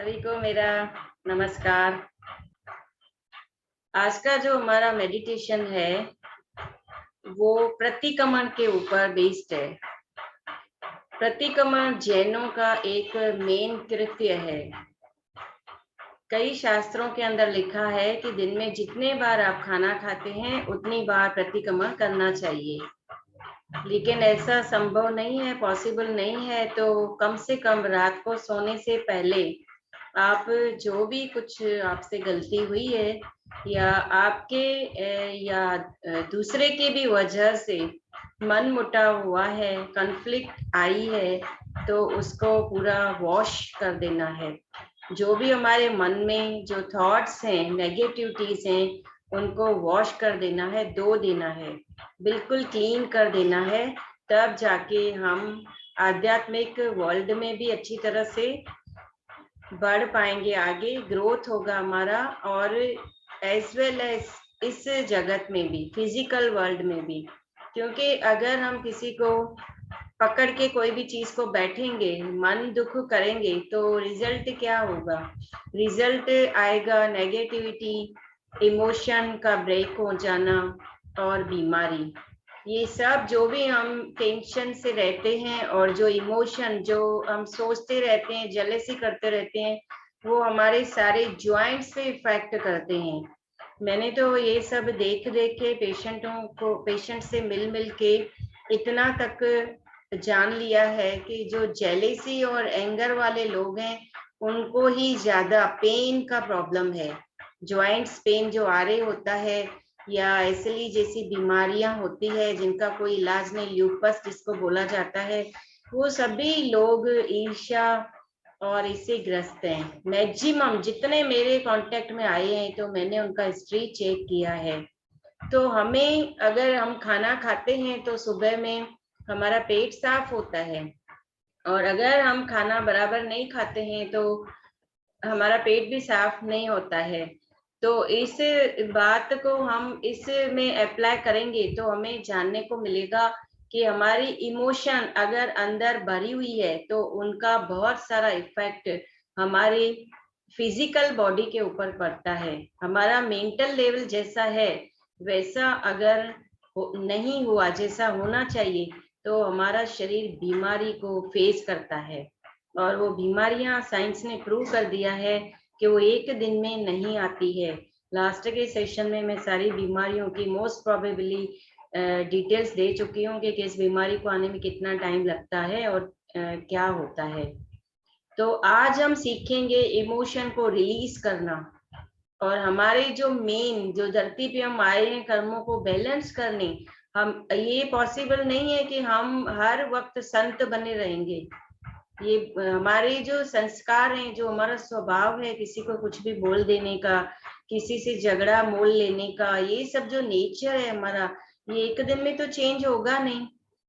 सभी को मेरा नमस्कार। आज का जो हमारा मेडिटेशन है वो प्रतिक्रमण के ऊपर बेस्ड है। प्रतिक्रमण जैनों का एक मेन कृत्य है। कई शास्त्रों के अंदर लिखा है कि दिन में जितने बार आप खाना खाते हैं उतनी बार प्रतिक्रमण करना चाहिए, लेकिन ऐसा संभव नहीं है, पॉसिबल नहीं है। तो कम से कम रात को सोने से पहले आप जो भी कुछ आपसे गलती हुई है या आपके या दूसरे की भी वजह से मन मुटाव हुआ है, कॉन्फ्लिक्ट आई है, तो उसको पूरा वॉश कर देना है। जो भी हमारे मन में जो थॉट्स हैं, नेगेटिविटीज हैं, उनको वॉश कर देना है, धो देना है, बिल्कुल क्लीन कर देना है। तब जाके हम आध्यात्मिक वर्ल्ड में भी अच्छी तरह से बढ़ पाएंगे, आगे ग्रोथ होगा हमारा, और एज वेल एज इस जगत में भी, फिजिकल वर्ल्ड में भी। क्योंकि अगर हम किसी को पकड़ के कोई भी चीज को बैठेंगे, मन दुख करेंगे, तो रिजल्ट क्या होगा? रिजल्ट आएगा नेगेटिविटी, इमोशन का ब्रेक हो जाना और बीमारी। ये सब जो भी हम टेंशन से रहते हैं और जो इमोशन जो हम सोचते रहते हैं, जेलसी करते रहते हैं, वो हमारे सारे जॉइंट्स पे इफेक्ट करते हैं। मैंने तो ये सब देख देख के पेशेंट से मिल के इतना तक जान लिया है कि जो जेलेसी और एंगर वाले लोग हैं उनको ही ज्यादा पेन का प्रॉब्लम है। जॉइंट्स पेन जो आ रहे होता है, या ऐसली जैसी बीमारियां होती है जिनका कोई इलाज नहीं, ल्यूपस जिसको बोला जाता है, वो सभी लोग ईर्ष्या और इससे ग्रस्त हैं। मैक्सिमम जितने मेरे कांटेक्ट में आए हैं तो मैंने उनका हिस्ट्री चेक किया है। तो हमें, अगर हम खाना खाते हैं तो सुबह में हमारा पेट साफ होता है, और अगर हम खाना बराबर नहीं खाते हैं तो हमारा पेट भी साफ नहीं होता है। तो इस बात को हम इसमें अप्लाई करेंगे तो हमें जानने को मिलेगा कि हमारी इमोशन अगर अंदर भरी हुई है तो उनका बहुत सारा इफेक्ट हमारी फिजिकल बॉडी के ऊपर पड़ता है। हमारा मेंटल लेवल जैसा है वैसा अगर नहीं हुआ, जैसा होना चाहिए, तो हमारा शरीर बीमारी को फेस करता है। और वो बीमारियां साइंस ने प्रूव कर दिया है कि वो एक दिन में नहीं आती है। लास्ट के सेशन में मैं सारी बीमारियों की मोस्ट प्रोबेबली डिटेल्स दे चुकी हूँ कि किस बीमारी को आने में कितना टाइम लगता है और क्या होता है। तो आज हम सीखेंगे इमोशन को रिलीज करना, और हमारे जो मेन जो धरती पे हम आए हैं कर्मों को बैलेंस करने। हम, ये पॉसिबल नहीं है कि हम हर वक्त संत बने रहेंगे। ये हमारे जो संस्कार हैं, जो हमारा स्वभाव है, किसी को कुछ भी बोल देने का, किसी से झगड़ा मोल लेने का, ये सब जो नेचर है हमारा, ये एक दिन में तो चेंज होगा नहीं,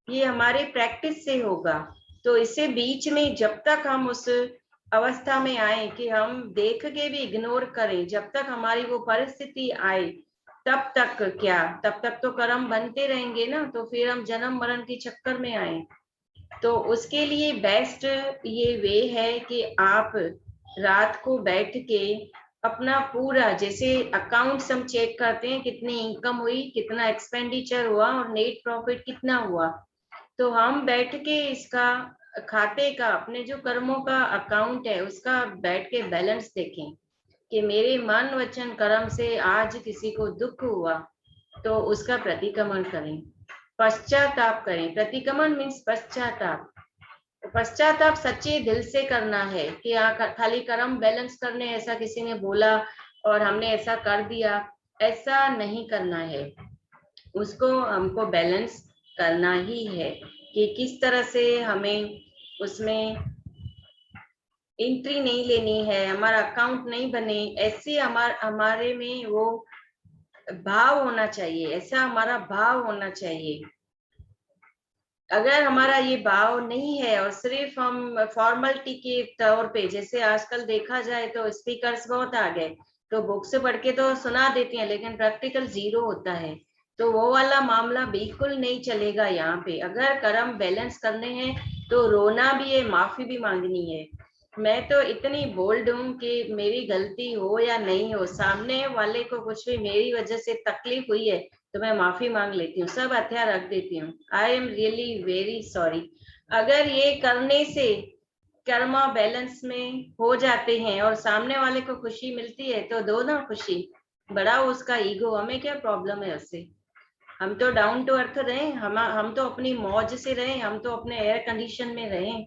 ये हमारे प्रैक्टिस से होगा। तो इससे बीच में जब तक हम उस अवस्था में आए कि हम देख के भी इग्नोर करें, जब तक हमारी वो परिस्थिति आए, तब तक क्या, तब तक तो कर्म बनते रहेंगे ना, तो फिर हम जन्म मरण के चक्कर में आए। तो उसके लिए बेस्ट ये वे है कि आप रात को बैठ के अपना पूरा, जैसे अकाउंट्स हम चेक करते हैं, कितनी इनकम हुई, कितना एक्सपेंडिचर हुआ और नेट प्रॉफिट कितना हुआ, तो हम बैठ के इसका खाते का, अपने जो कर्मों का अकाउंट है उसका बैठ के बैलेंस देखें कि मेरे मन वचन कर्म से आज किसी को दुख हुआ तो उसका प्रतिक्रमण करें, पश्चाताप करें। प्रतिक्रमण मीन्स पश्चाताप। पश्चाताप सच्चे दिल से करना है कि खाली कर्म बैलेंस करने, ऐसा किसी ने बोला और हमने ऐसा कर दिया, ऐसा नहीं करना है। उसको हमको बैलेंस करना ही है कि किस तरह से हमें उसमें एंट्री नहीं लेनी है, हमारा अकाउंट नहीं बने, ऐसे हमारे में वो भाव होना चाहिए, ऐसा हमारा भाव होना चाहिए। अगर हमारा ये भाव नहीं है और सिर्फ हम फॉर्मेलिटी के तौर पे, जैसे आजकल देखा जाए तो स्पीकर्स बहुत आ गए, तो बुक से पढ़ के तो सुना देते हैं लेकिन प्रैक्टिकल जीरो होता है, तो वो वाला मामला बिल्कुल नहीं चलेगा यहाँ पे। अगर कर्म बैलेंस करने हैं तो रोना भी है, माफी भी मांगनी है। मैं तो इतनी बोल्ड हूँ कि मेरी गलती हो या नहीं हो, सामने वाले को कुछ भी मेरी वजह से तकलीफ हुई है तो मैं माफी मांग लेती हूँ, सब हथियार रख देती हूँ। I am really very sorry. अगर ये करने से कर्मा बैलेंस में हो जाते हैं और सामने वाले को खुशी मिलती है तो दो ना खुशी, बढ़ाओ उसका ईगो, हमें क्या प्रॉब्लम है उससे। हम तो डाउन टू अर्थ रहें, हम तो अपनी मौज से रहें, हम तो अपने एयर कंडीशन में रहें।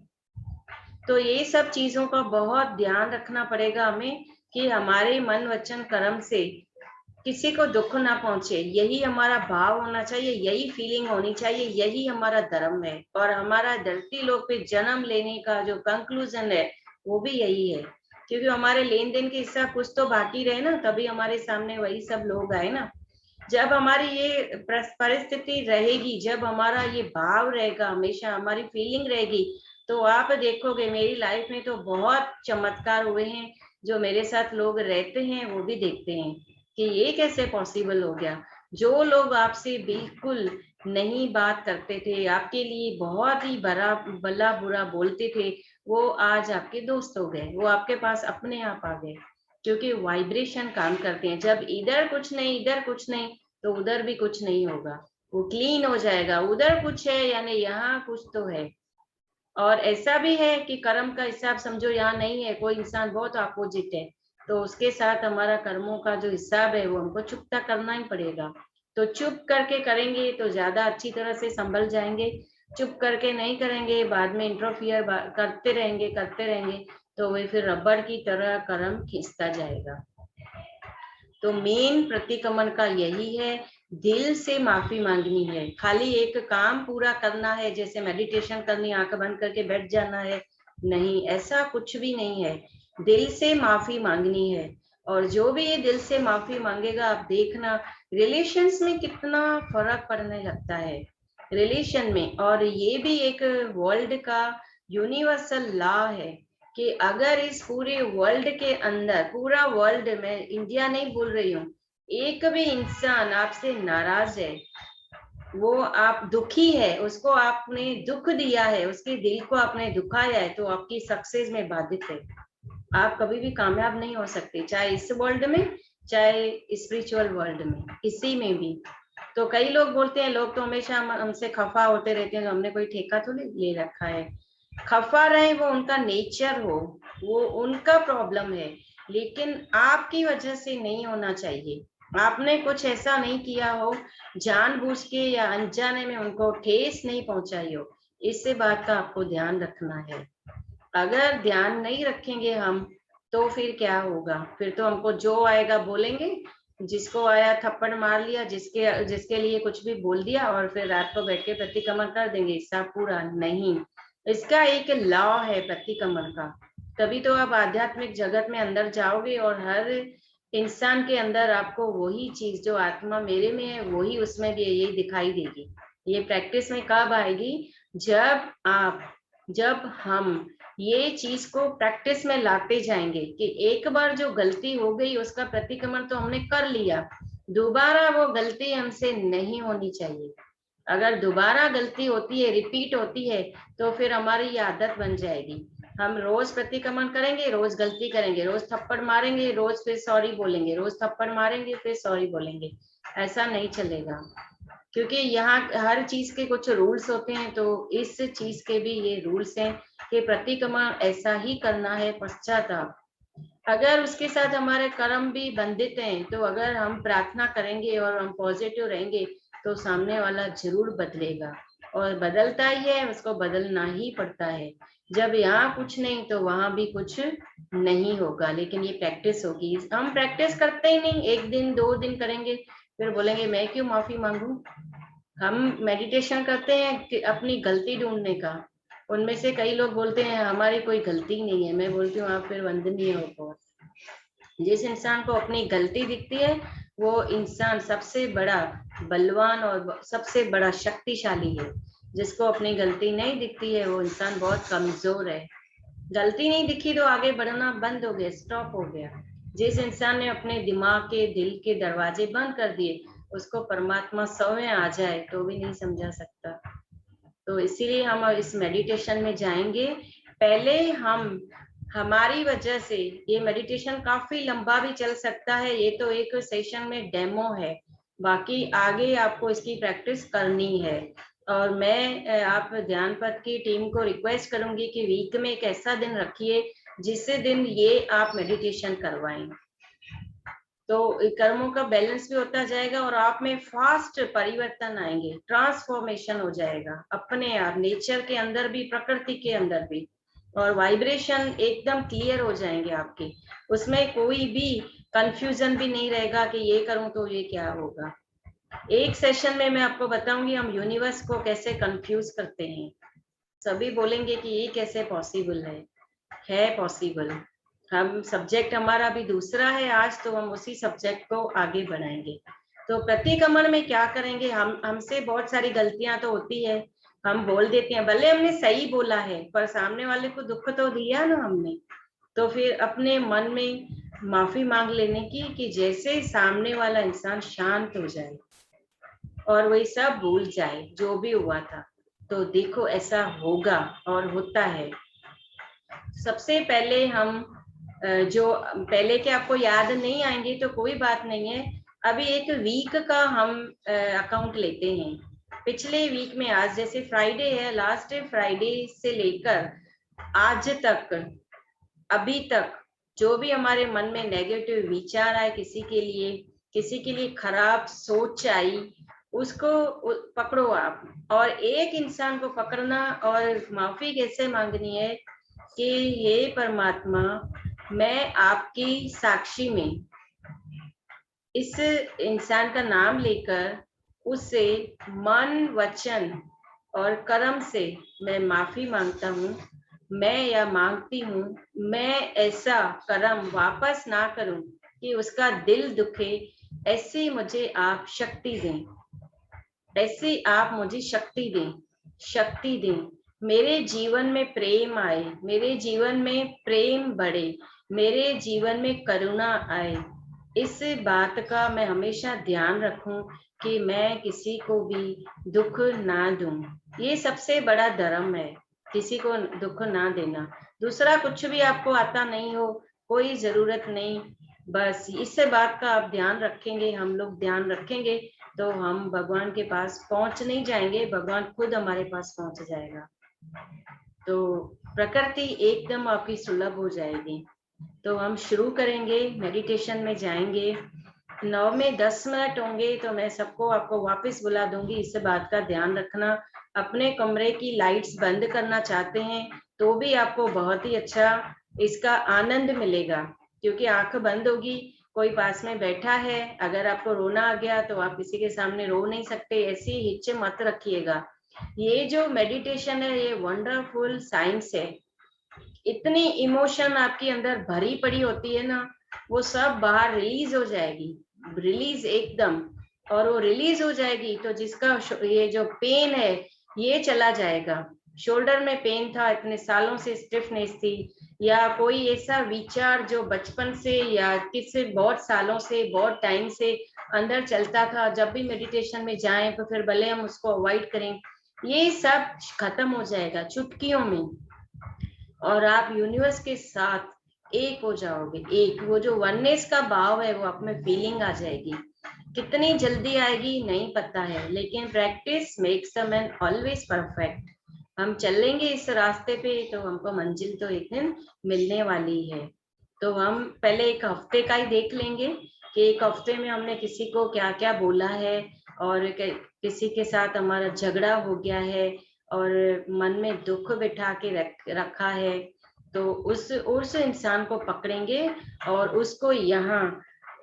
तो ये सब चीजों का बहुत ध्यान रखना पड़ेगा हमें कि हमारे मन वचन कर्म से किसी को दुख ना पहुंचे, यही हमारा भाव होना चाहिए, यही फीलिंग होनी चाहिए, यही हमारा धर्म है। और हमारा धरती लोक पे जन्म लेने का जो कंक्लूजन है वो भी यही है, क्योंकि हमारे लेन देन के हिस्सा कुछ तो बाकी रहे ना, तभी हमारे सामने वही सब लोग आए ना। जब हमारी ये परिस्थिति रहेगी, जब हमारा ये भाव रहेगा, हमेशा हमारी फीलिंग रहेगी, तो आप देखोगे मेरी लाइफ में तो बहुत चमत्कार हुए हैं। जो मेरे साथ लोग रहते हैं वो भी देखते हैं कि ये कैसे पॉसिबल हो गया। जो लोग आपसे बिल्कुल नहीं बात करते थे, आपके लिए बहुत ही भला बुरा बोलते थे, वो आज आपके दोस्त हो गए, वो आपके पास अपने आप आ गए, क्योंकि वाइब्रेशन काम करते हैं। जब इधर कुछ नहीं, इधर कुछ नहीं, तो उधर भी कुछ नहीं होगा, वो क्लीन हो जाएगा। उधर कुछ है यानी यहाँ कुछ तो है। और ऐसा भी है कि कर्म का हिसाब समझो यहाँ नहीं है, कोई इंसान बहुत अपोजिट है, तो उसके साथ हमारा कर्मों का जो हिसाब है वो हमको चुकता करना ही पड़ेगा। तो चुप करके करेंगे तो ज्यादा अच्छी तरह से संभल जाएंगे। चुप करके नहीं करेंगे, बाद में इंटरफियर करते रहेंगे तो वे फिर रबड़ की तरह कर्म खींचता जाएगा। तो मेन प्रतिक्रमण का यही है, दिल से माफी मांगनी है। खाली एक काम पूरा करना है, जैसे मेडिटेशन करनी, आंख बंद करके बैठ जाना है, नहीं, ऐसा कुछ भी नहीं है। दिल से माफी मांगनी है। और जो भी ये दिल से माफी मांगेगा, आप देखना रिलेशंस में कितना फर्क पड़ने लगता है, रिलेशन में। और ये भी एक वर्ल्ड का यूनिवर्सल लॉ है कि अगर इस पूरे वर्ल्ड के अंदर, पूरा वर्ल्ड में, इंडिया नहीं बोल रही हूँ, एक भी इंसान आपसे नाराज है, वो आप दुखी है, उसको आपने दुख दिया है, उसके दिल को आपने दुखाया है, तो आपकी सक्सेस में बाधित है। आप कभी भी कामयाब नहीं हो सकते, चाहे इस वर्ल्ड में, चाहे स्पिरिचुअल वर्ल्ड में, किसी में भी। तो कई लोग बोलते हैं, लोग तो हमेशा हमसे खफा होते रहते हैं, तो हमने कोई ठेका तो नहीं ले रखा है। खफा रहे, वो उनका नेचर हो, वो उनका प्रॉब्लम है, लेकिन आपकी वजह से नहीं होना चाहिए। आपने कुछ ऐसा नहीं किया हो, जानबूझ के या अनजाने में उनको ठेस नहीं पहुंचाई हो, इससे बात का आपको ध्यान रखना है। अगर ध्यान नहीं रखेंगे हम, तो फिर क्या होगा, फिर तो हमको जो आएगा बोलेंगे, जिसको आया थप्पड़ मार लिया, जिसके जिसके लिए कुछ भी बोल दिया, और फिर रात को बैठ के प्रतिक्रमण कर देंगे, इसका पूरा नहीं। इसका एक लॉ है प्रतिक्रमण का, तभी तो आप आध्यात्मिक जगत में अंदर जाओगे, और हर इंसान के अंदर आपको वही चीज जो आत्मा मेरे में है, वही उसमें भी यही दिखाई देगी। ये प्रैक्टिस में कब आएगी, जब हम ये चीज को प्रैक्टिस में लाते जाएंगे कि एक बार जो गलती हो गई उसका प्रतिक्रमण तो हमने कर लिया, दोबारा वो गलती हमसे नहीं होनी चाहिए। अगर दोबारा गलती होती है, रिपीट होती है, तो फिर हमारी ये आदत बन जाएगी। हम रोज प्रतिक्रमण करेंगे, रोज गलती करेंगे, रोज थप्पड़ मारेंगे, रोज फिर सॉरी बोलेंगे, रोज थप्पड़ मारेंगे फिर सॉरी बोलेंगे, ऐसा नहीं चलेगा। क्योंकि यहाँ हर चीज के कुछ रूल्स होते हैं, तो इस चीज के भी ये रूल्स हैं कि प्रतिक्रमण ऐसा ही करना है, पश्चाताप। अगर उसके साथ हमारे कर्म भी बंधित हैं, तो अगर हम प्रार्थना करेंगे और हम पॉजिटिव रहेंगे, तो सामने वाला जरूर बदलेगा, और बदलता ही है, उसको बदलना ही पड़ता है। जब यहाँ कुछ नहीं तो वहां भी कुछ नहीं होगा, लेकिन ये प्रैक्टिस होगी। हम प्रैक्टिस करते ही नहीं, एक दिन दो दिन करेंगे, फिर बोलेंगे मैं क्यों माफी मांगू। हम मेडिटेशन करते हैं कि अपनी गलती ढूंढने का, उनमें से कई लोग बोलते हैं हमारी कोई गलती नहीं है। मैं बोलती हूँ आप फिर वंदनीय हो बहुत। जिस इंसान को अपनी गलती दिखती है, वो इंसान सबसे बड़ा बलवान और सबसे बड़ा शक्तिशाली है। जिसको अपनी गलती नहीं दिखती है, वो इंसान बहुत कमजोर है। गलती नहीं दिखी तो आगे बढ़ना बंद हो गया, स्टॉप हो गया। जिस इंसान ने अपने दिमाग के, दिल के दरवाजे बंद कर दिए, उसको परमात्मा 100 में आ जाए तो भी नहीं समझा सकता। तो इसीलिए हम इस मेडिटेशन में जाएंगे। पहले हम हमारी वजह से ये मेडिटेशन काफी लंबा भी चल सकता है। ये तो एक सेशन में डेमो है, बाकी आगे आपको इसकी प्रैक्टिस करनी है। और मैं आप ध्यान पथ की टीम को रिक्वेस्ट करूंगी कि वीक में एक ऐसा दिन रखिए जिससे दिन ये आप मेडिटेशन करवाएं, तो कर्मों का बैलेंस भी होता जाएगा और आप में फास्ट परिवर्तन आएंगे, ट्रांसफॉर्मेशन हो जाएगा अपने आप, नेचर के अंदर भी, प्रकृति के अंदर भी, और वाइब्रेशन एकदम क्लियर हो जाएंगे आपके। उसमें कोई भी कंफ्यूजन भी नहीं रहेगा कि ये करूं तो ये क्या होगा। एक सेशन में मैं आपको बताऊंगी हम यूनिवर्स को कैसे कंफ्यूज करते हैं। सभी बोलेंगे कि ये कैसे पॉसिबल है पॉसिबल। हम सब्जेक्ट हमारा भी दूसरा है आज, तो हम उसी सब्जेक्ट को आगे बढ़ाएंगे। तो प्रतिक्रमण में क्या करेंगे, हमसे बहुत सारी गलतियां तो होती है, हम बोल देते हैं, भले हमने सही बोला है पर सामने वाले को दुख तो दिया ना हमने। तो फिर अपने मन में माफी मांग लेने की कि जैसे सामने वाला इंसान शांत हो जाए और वही सब भूल जाए जो भी हुआ था। तो देखो ऐसा होगा और होता है। सबसे पहले हम जो पहले के आपको याद नहीं आएंगे तो कोई बात नहीं है, अभी एक वीक का हम अकाउंट लेते हैं। पिछले वीक में आज जैसे फ्राइडे है, लास्ट फ्राइडे से लेकर आज तक, अभी तक जो भी हमारे मन में नेगेटिव विचार आए, किसी के लिए खराब सोच आई, उसको पकड़ो आप, और एक इंसान को पकड़ना और माफी कैसे मांगनी है कि हे परमात्मा, मैं आपकी साक्षी में इस इंसान का नाम लेकर उससे मन, वचन और कर्म से मैं माफी मांगता हूँ। मैं यह मांगती हूँ मैं ऐसा कर्म वापस ना करूं कि उसका दिल दुखे। ऐसी मुझे आप शक्ति दें, ऐसी आप मुझे शक्ति दें। मेरे जीवन में प्रेम आए, मेरे जीवन में प्रेम बढ़े, मेरे जीवन में करुणा आए। इस बात का मैं हमेशा ध्यान रखूं कि मैं किसी को भी दुख ना दूं। ये सबसे बड़ा धर्म है, किसी को दुख ना देना। दूसरा कुछ भी आपको आता नहीं हो, कोई जरूरत नहीं, बस इस बात का आप ध्यान रखेंगे, हम लोग ध्यान रखेंगे, तो हम भगवान के पास पहुंच नहीं जाएंगे, भगवान खुद हमारे पास पहुंच जाएगा। तो प्रकृति एकदम आपकी सुलभ हो जाएगी। तो हम शुरू करेंगे, मेडिटेशन में जाएंगे। 9 में 10 मिनट होंगे तो मैं सबको आपको वापस बुला दूंगी। इस बात का ध्यान रखना। अपने कमरे की लाइट्स बंद करना चाहते हैं तो भी आपको बहुत ही अच्छा इसका आनंद मिलेगा, क्योंकि आंख बंद होगी, कोई पास में बैठा है, अगर आपको रोना आ गया तो आप किसी के सामने रो नहीं सकते, ऐसी हिच मत रखिएगा। ये जो मेडिटेशन है ये वंडरफुल साइंस है। इतनी इमोशन आपके अंदर भरी पड़ी होती है ना, वो सब बाहर रिलीज हो जाएगी, रिलीज एकदम। और वो रिलीज हो जाएगी तो जिसका ये जो पेन है ये चला जाएगा। शोल्डर में पेन था, इतने सालों से स्टिफनेस थी, या कोई ऐसा विचार जो बचपन से या किसी बहुत सालों से, बहुत टाइम से अंदर चलता था, जब भी मेडिटेशन में जाएं तो फिर भले हम उसको अवॉइड करें, ये सब खत्म हो जाएगा चुटकियों में। और आप यूनिवर्स के साथ एक हो जाओगे। एक वो जो वननेस का भाव है वो आप में फीलिंग आ जाएगी। कितनी जल्दी आएगी नहीं पता है, लेकिन practice makes a man always perfect. हम चलेंगे इस रास्ते पे तो हमको मंजिल तो एक दिन मिलने वाली है। तो हम पहले एक हफ्ते का ही देख लेंगे कि एक हफ्ते में हमने किसी को क्या क्या बोला है, और किसी के साथ हमारा झगड़ा हो गया है और मन में दुख बिठा के रखा है, तो उस इंसान को पकड़ेंगे और उसको यहाँ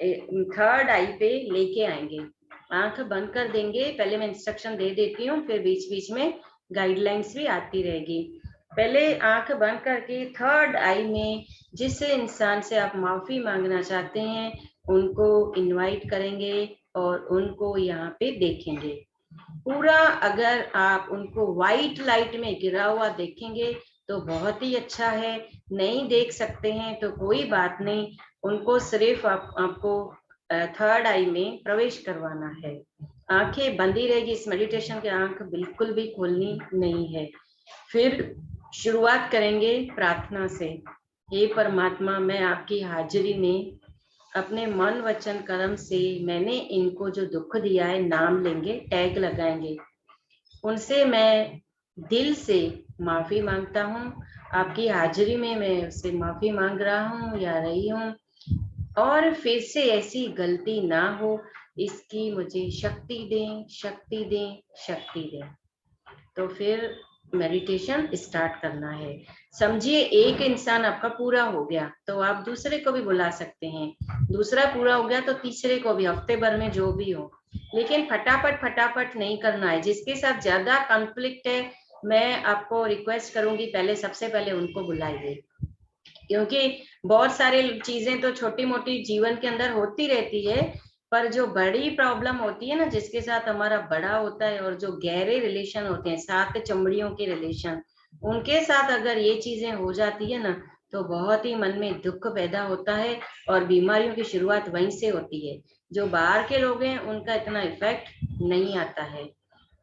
थर्ड आई पे लेके आएंगे। आंख बंद कर देंगे, पहले मैं इंस्ट्रक्शन दे देती हूँ, फिर बीच बीच में गाइडलाइंस भी आती रहेगी। पहले आंख बंद करके थर्ड आई में जिस इंसान से आप माफी मांगना चाहते हैं उनको इनवाइट करेंगे और उनको यहाँ पे देखेंगे पूरा। अगर आप उनको व्हाइट लाइट में गिरा हुआ देखेंगे तो बहुत ही अच्छा है, नहीं देख सकते हैं तो कोई बात नहीं, उनको सिर्फ आपको थर्ड आई में प्रवेश करवाना है। आंखें बंदी रहेगी इस मेडिटेशन की, आंख बिल्कुल भी खोलनी नहीं है। फिर शुरुआत करेंगे प्रार्थना से। हे परमात्मा, मैं आपकी हाजिरी में अपने मन वचन कर्म से मैंने इनको जो दुख दिया है, नाम लेंगे, टैग लगाएंगे, उनसे मैं दिल से माफी मांगता हूँ। आपकी हाजिरी में मैं उससे माफी मांग रहा हूँ या रही हूँ, और फिर से ऐसी गलती ना हो, इसकी मुझे शक्ति दें, शक्ति दें, शक्ति दें। तो फिर मेडिटेशन स्टार्ट करना है। समझिए एक इंसान आपका पूरा हो गया तो आप दूसरे को भी बुला सकते हैं, दूसरा पूरा हो गया तो तीसरे को भी, हफ्ते भर में जो भी हो। लेकिन फटाफट फटाफट नहीं करना है। जिसके साथ ज्यादा कॉन्फ्लिक्ट है, मैं आपको रिक्वेस्ट करूंगी पहले सबसे पहले उनको बुलाइए, क्योंकि बहुत सारे चीजें तो छोटी मोटी जीवन के अंदर होती रहती है, पर जो बड़ी प्रॉब्लम होती है ना, जिसके साथ हमारा बड़ा होता है और जो गहरे रिलेशन होते हैं, सात चमड़ियों के रिलेशन, उनके साथ अगर ये चीजें हो जाती है ना, तो बहुत ही मन में दुख पैदा होता है और बीमारियों की शुरुआत वहीं से होती है। जो बाहर के लोग हैं उनका इतना इफेक्ट नहीं आता है।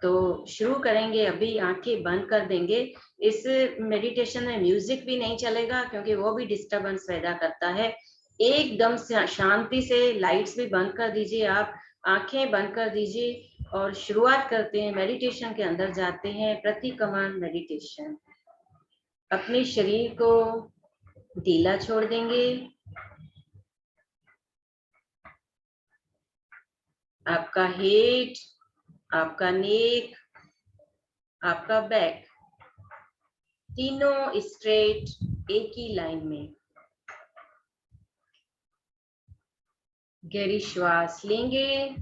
तो शुरू करेंगे अभी, आंखें बंद कर देंगे। इस मेडिटेशन में म्यूजिक भी नहीं चलेगा क्योंकि वो भी डिस्टरबेंस पैदा करता है। एकदम शांति से लाइट्स भी बंद कर दीजिए, आप आंखें बंद कर दीजिए और शुरुआत करते हैं। मेडिटेशन के अंदर जाते हैं, प्रतिक्रमण मेडिटेशन। अपने शरीर को ढीला छोड़ देंगे। आपका हेड, आपका नेक, आपका बैक, तीनों स्ट्रेट एक ही लाइन में। गहरी श्वास लेंगे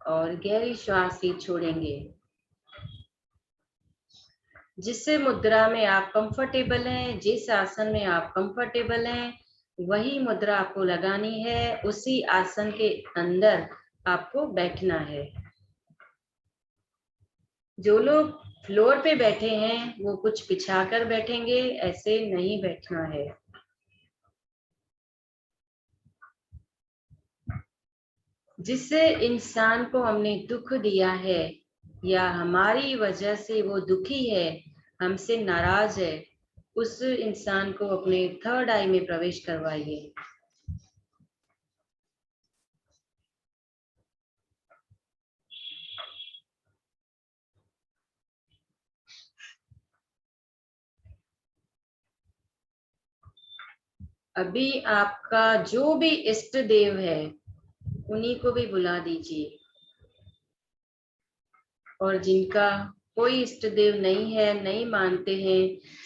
और गहरी श्वास ही छोड़ेंगे। जिस मुद्रा में आप कंफर्टेबल हैं, जिस आसन में आप कंफर्टेबल हैं, वही मुद्रा आपको लगानी है, उसी आसन के अंदर आपको बैठना है। जो लोग फ्लोर पे बैठे हैं वो कुछ बिछाकर बैठेंगे, ऐसे नहीं बैठना है। जिस इंसान को हमने दुख दिया है या हमारी वजह से वो दुखी है, हमसे नाराज है, उस इंसान को अपने थर्ड आई में प्रवेश करवाइए। अभी आपका जो भी इष्ट देव है उन्हीं को भी बुला दीजिए, और जिनका कोई इष्ट देव नहीं है, नहीं मानते हैं,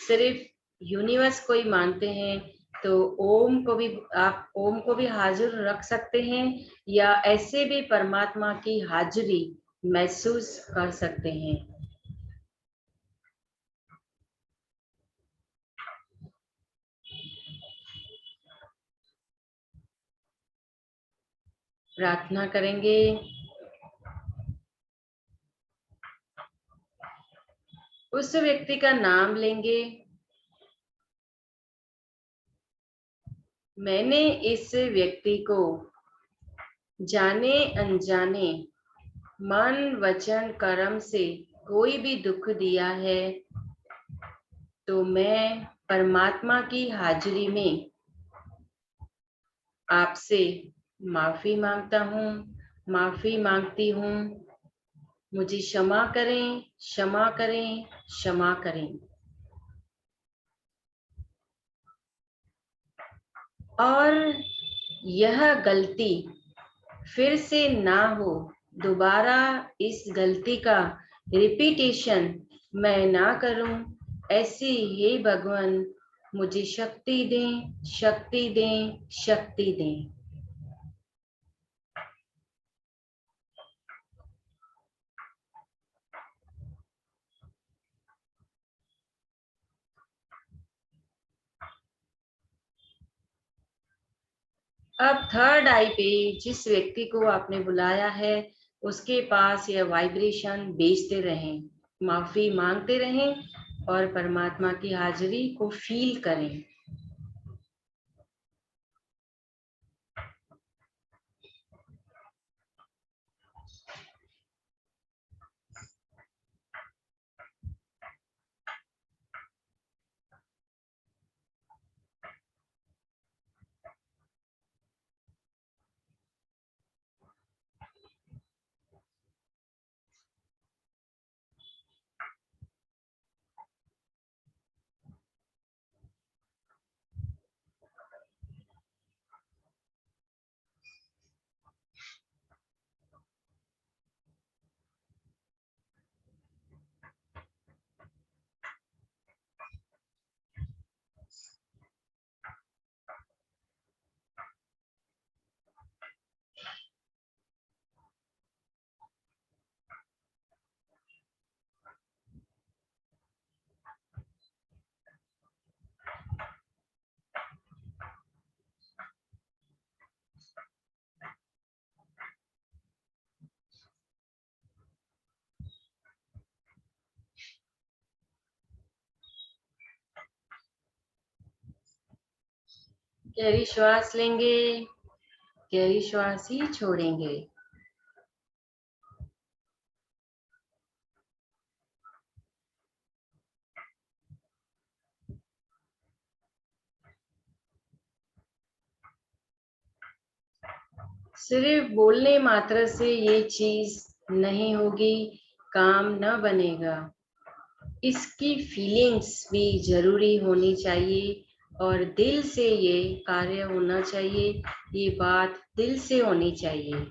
सिर्फ यूनिवर्स को ही मानते हैं, तो ओम को भी आप ओम को भी हाजिर रख सकते हैं, या ऐसे भी परमात्मा की हाजिरी महसूस कर सकते हैं। प्रार्थना करेंगे। उस व्यक्ति का नाम लेंगे। मैंने इस व्यक्ति को जाने अनजाने मन वचन कर्म से कोई भी दुख दिया है, तो मैं परमात्मा की हाजिरी में आपसे माफी मांगता हूँ, माफी मांगती हूँ। मुझे क्षमा करें, क्षमा करें, क्षमा करें। और यह गलती फिर से ना हो, दोबारा इस गलती का रिपीटेशन मैं ना करूं, ऐसी हे भगवान मुझे शक्ति दें, शक्ति दें, शक्ति दें। अब थर्ड आई पे जिस व्यक्ति को आपने बुलाया है उसके पास यह वाइब्रेशन भेजते रहें, माफी मांगते रहें और परमात्मा की हाजिरी को फील करें। गहरी श्वास लेंगे, गहरी श्वास ही छोड़ेंगे। सिर्फ बोलने मात्र से ये चीज नहीं होगी, काम न बनेगा। इसकी फीलिंग्स भी जरूरी होनी चाहिए और दिल से ये कार्य होना चाहिए, ये बात दिल से होनी चाहिए।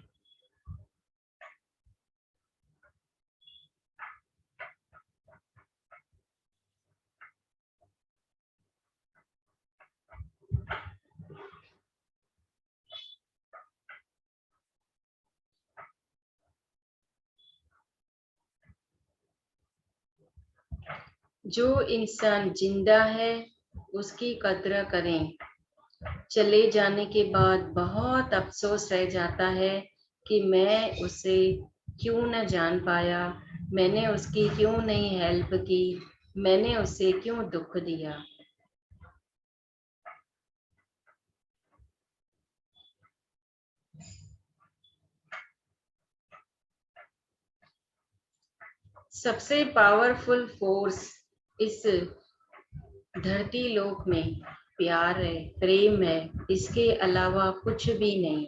जो इंसान जिंदा है उसकी कद्र करें। चले जाने के बाद बहुत अफसोस रह जाता है कि मैं उसे क्यों न जान पाया, मैंने उसकी क्यों नहीं हेल्प की, मैंने उसे क्यों दुख दिया। सबसे पावरफुल फोर्स इस धरती लोक में प्यार है, प्रेम है, इसके अलावा कुछ भी नहीं।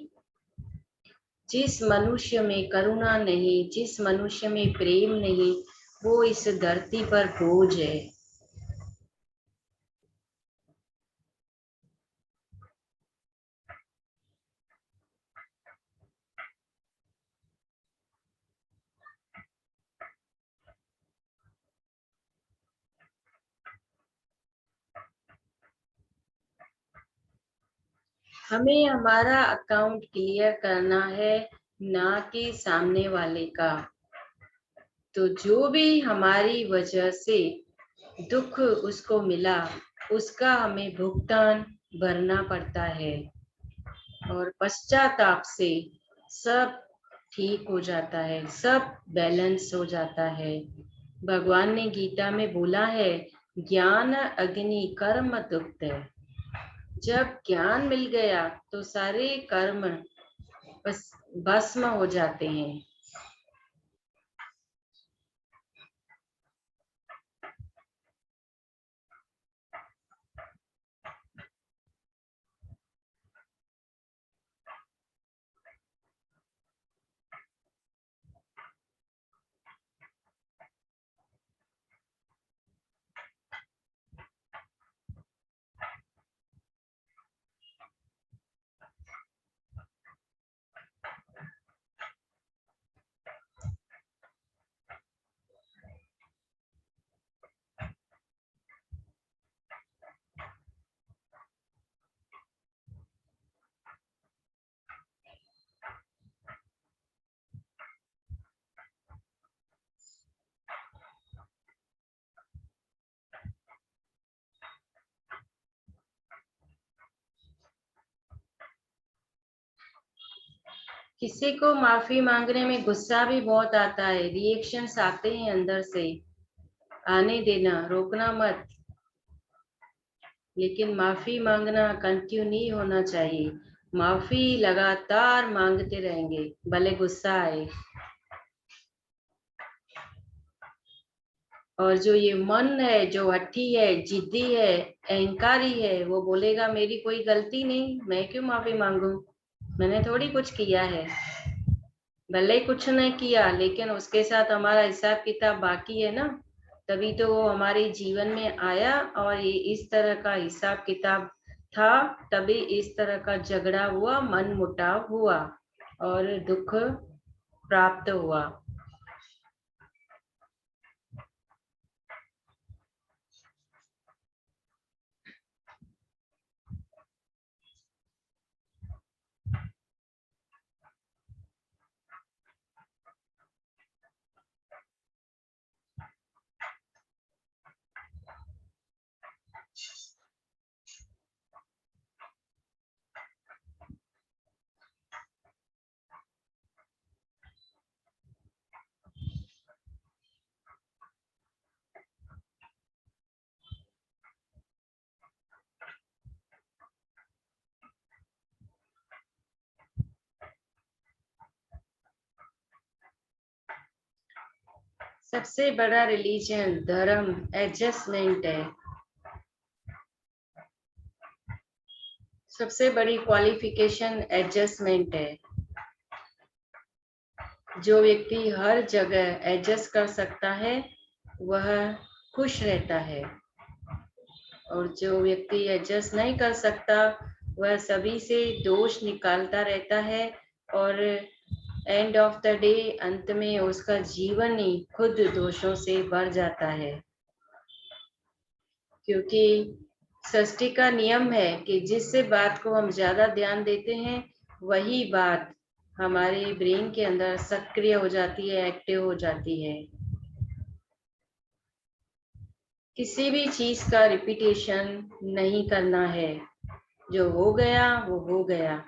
जिस मनुष्य में करुणा नहीं, जिस मनुष्य में प्रेम नहीं, वो इस धरती पर बोझ है। हमें हमारा अकाउंट क्लियर करना है, ना कि सामने वाले का। तो जो भी हमारी वजह से दुख उसको मिला, उसका हमें भुगतान भरना पड़ता है और पश्चाताप से सब ठीक हो जाता है, सब बैलेंस हो जाता है। भगवान ने गीता में बोला है, ज्ञान अग्नि कर्म दुक्त है। जब ज्ञान मिल गया तो सारे कर्म बस भस्म हो जाते हैं। किसी को माफी मांगने में गुस्सा भी बहुत आता है, रिएक्शंस आते हैं अंदर से। आने देना, रोकना मत। लेकिन माफी मांगना कंटिन्यू नहीं होना चाहिए। माफी लगातार मांगते रहेंगे, भले गुस्सा आए। और जो ये मन है, जो हठी है, जिद्दी है, अहंकारी है, वो बोलेगा मेरी कोई गलती नहीं, मैं क्यों माफी मांगू, मैंने थोड़ी कुछ किया है। भले ही कुछ नहीं किया, लेकिन उसके साथ हमारा हिसाब किताब बाकी है ना, तभी तो वो हमारे जीवन में आया और ये इस तरह का हिसाब किताब था, तभी इस तरह का झगड़ा हुआ, मन मुटाव हुआ और दुख प्राप्त हुआ। सबसे बड़ा रिलीजन, धर्म एडजस्टमेंट है। सबसे बड़ी क्वालिफिकेशन एडजस्टमेंट है। जो व्यक्ति हर जगह एडजस्ट कर सकता है वह खुश रहता है, और जो व्यक्ति एडजस्ट नहीं कर सकता वह सभी से दोष निकालता रहता है, और एंड ऑफ द डे अंत में उसका जीवन ही खुद दोषों से भर जाता है। क्योंकि सृष्टि का नियम है कि जिस बात को हम ज्यादा ध्यान देते हैं वही बात हमारे ब्रेन के अंदर सक्रिय हो जाती है, एक्टिव हो जाती है। किसी भी चीज का रिपीटेशन नहीं करना है। जो हो गया वो हो गया।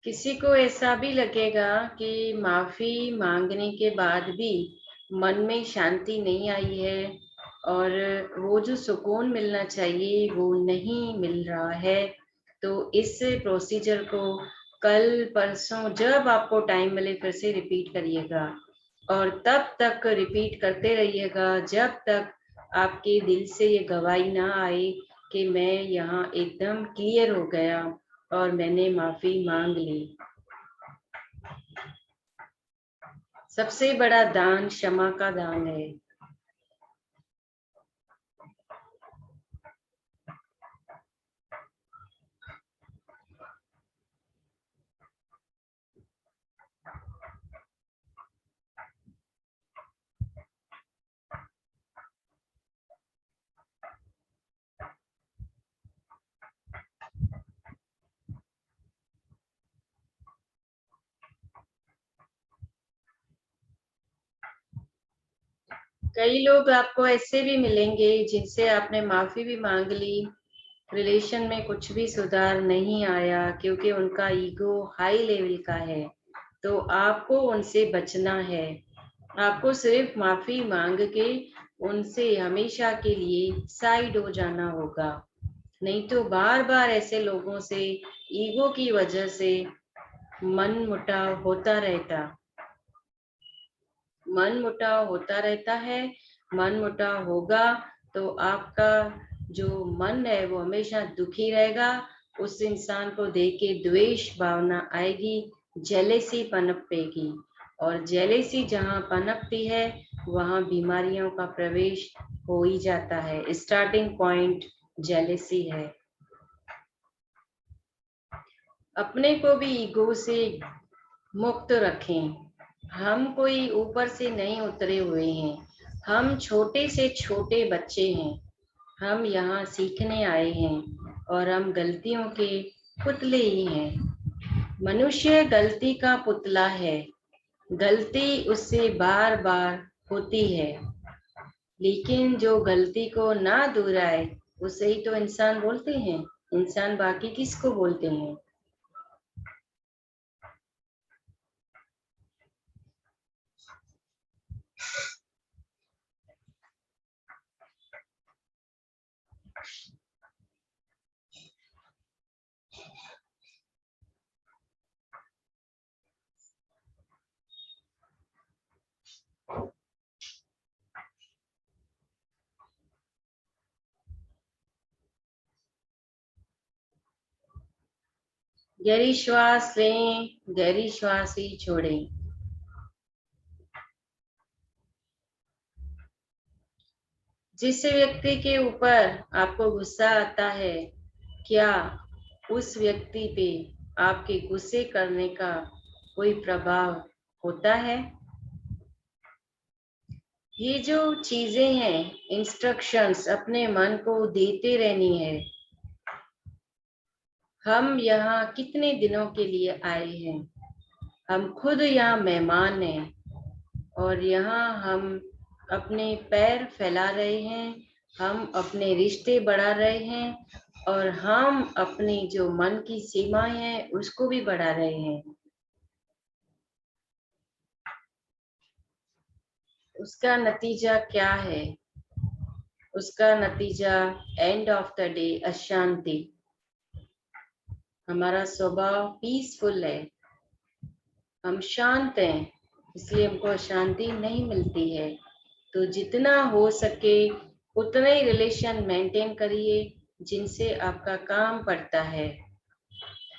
किसी को ऐसा भी लगेगा कि माफी मांगने के बाद भी मन में शांति नहीं आई है और वो जो सुकून मिलना चाहिए वो नहीं मिल रहा है, तो इस प्रोसीजर को कल परसों जब आपको टाइम मिले फिर से रिपीट करिएगा, और तब तक रिपीट करते रहिएगा जब तक आपके दिल से ये गवाही ना आए कि मैं यहाँ एकदम क्लियर हो गया और मैंने माफी मांग ली। सबसे बड़ा दान क्षमा का दान है। कई लोग आपको ऐसे भी मिलेंगे जिनसे आपने माफी भी मांग ली, रिलेशन में कुछ भी सुधार नहीं आया क्योंकि उनका ईगो हाई लेवल का है। तो आपको उनसे बचना है। आपको सिर्फ माफी मांग के उनसे हमेशा के लिए साइड हो जाना होगा, नहीं तो बार बार ऐसे लोगों से ईगो की वजह से मन मुटाव होता रहता। मन मुटाव होता रहता है। मन मुटाव होगा तो आपका जो मन है वो हमेशा दुखी रहेगा। उस इंसान को देख के द्वेष भावना आएगी, जेलेसी पनपेगी, और जेलेसी जहाँ पनपती है वहाँ बीमारियों का प्रवेश हो ही जाता है। स्टार्टिंग पॉइंट जेलेसी है। अपने को भी ईगो से मुक्त रखें। हम कोई ऊपर से नहीं उतरे हुए हैं। हम छोटे से छोटे बच्चे हैं। हम यहाँ सीखने आए हैं और हम गलतियों के पुतले ही हैं। मनुष्य गलती का पुतला है। गलती उससे बार बार होती है, लेकिन जो गलती को ना दोहराए उसे ही तो इंसान बोलते हैं। इंसान बाकी किसको बोलते हैं? गहरी श्वास लें, गहरी श्वास ही छोड़ें। जिस व्यक्ति के ऊपर आपको गुस्सा आता है, क्या उस व्यक्ति पे आपके गुस्से करने का कोई प्रभाव होता है? ये जो चीजें हैं, इंस्ट्रक्शंस अपने मन को देते रहनी है। हम यहाँ कितने दिनों के लिए आए हैं? हम खुद यहाँ मेहमान हैं, और यहाँ हम अपने पैर फैला रहे हैं, हम अपने रिश्ते बढ़ा रहे हैं, और हम अपनी जो मन की सीमाएं हैं उसको भी बढ़ा रहे हैं। उसका नतीजा क्या है? उसका नतीजा एंड ऑफ द डे अशांति। हमारा स्वभाव पीसफुल है, हम शांत हैं, इसलिए हमको अशांति नहीं मिलती है। तो जितना हो सके उतना ही रिलेशन मेंटेन करिए जिनसे आपका काम पड़ता है।